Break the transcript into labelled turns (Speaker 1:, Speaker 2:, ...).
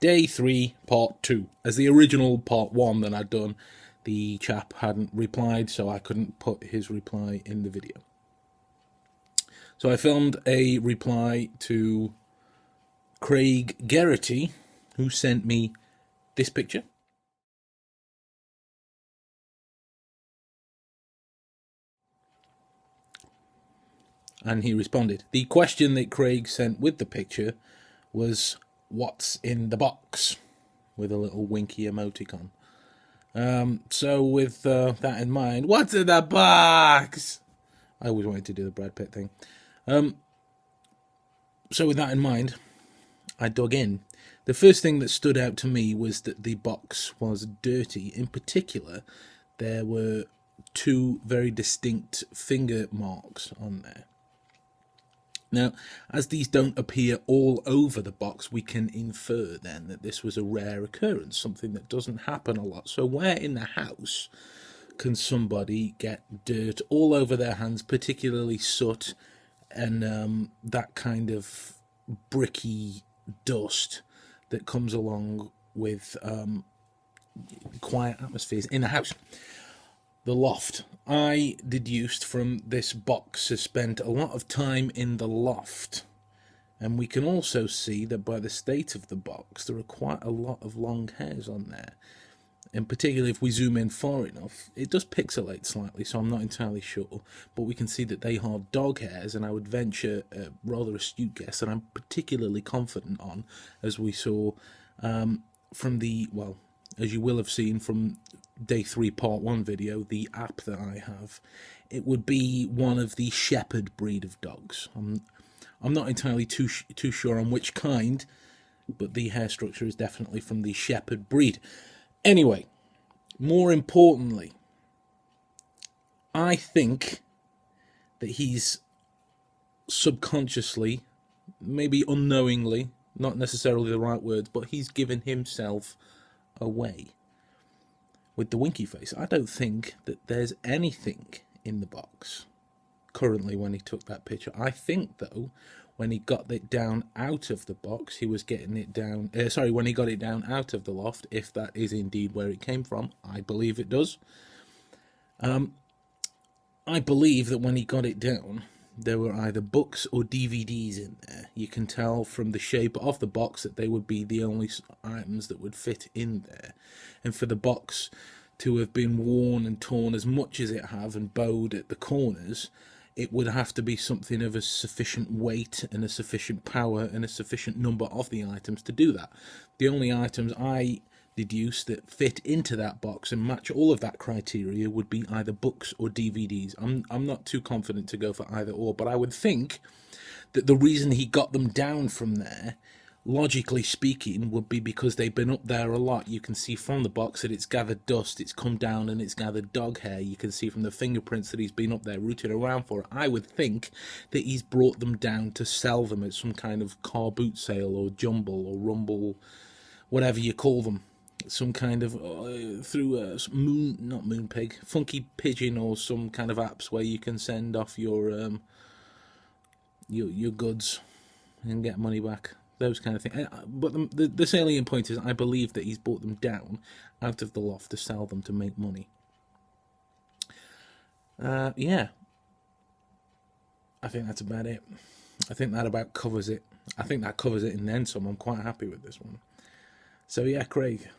Speaker 1: Day 3, Part 2. As the original Part 1 that I'd done, the chap hadn't replied, so I couldn't put his reply in the video. So I filmed a reply to Craig Geraghty, who sent me this picture. And he responded. The question that Craig sent with the picture was, what's in the box? With a little winky emoticon. So with that in mind, what's in the box? I always wanted to do the Brad Pitt thing. So with that in mind, I dug in. The first thing that stood out to me was that the box was dirty. In particular, there were two very distinct finger marks on there. Now, as these don't appear all over the box, we can infer then that this was a rare occurrence, something that doesn't happen a lot. So where in the house can somebody get dirt all over their hands, particularly soot and that kind of bricky dust that comes along with quiet atmospheres in a house? The loft. I deduced from this box has spent a lot of time in the loft. And we can also see that by the state of the box, there are quite a lot of long hairs on there. And particularly if we zoom in far enough, it does pixelate slightly, so I'm not entirely sure. But we can see that they are dog hairs, and I would venture a rather astute guess that I'm particularly confident on, as we saw from the, well, as you will have seen from Day 3 Part 1 video, the app that I have, it would be one of the shepherd breed of dogs. I'm not entirely too sure on which kind, but the hair structure is definitely from the shepherd breed. Anyway, more importantly, I think that he's subconsciously, maybe unknowingly, not necessarily the right words, but he's given himself away with the winky face. I don't think that there's anything in the box currently when he took that picture. I think, though, when he got it down out of the box, he was getting it down... when he got it down out of the loft, if that is indeed where it came from. I believe it does. I believe that when he got it down, there were either books or DVDs in there. You can tell from the shape of the box that they would be the only items that would fit in there. And for the box to have been worn and torn as much as it have and bowed at the corners, it would have to be something of a sufficient weight and a sufficient power and a sufficient number of the items to do that. The only items I deduce that fit into that box and match all of that criteria would be either books or DVDs. I'm not too confident to go for either or, but I would think that the reason he got them down from there, logically speaking, would be because they've been up there a lot. You can see from the box that it's gathered dust, it's come down and it's gathered dog hair. You can see from the fingerprints that he's been up there rooting around for it. I would think that he's brought them down to sell them at some kind of car boot sale or jumble or rumble, whatever you call them. Some kind of through Funky Pigeon, or some kind of apps where you can send off your goods and get money back, those kind of things. But the salient point is, I believe that he's brought them down out of the loft to sell them to make money. Yeah, I think that's about it. I think that about covers it. I think that covers it and then some. I'm quite happy with this one. So yeah, Craig,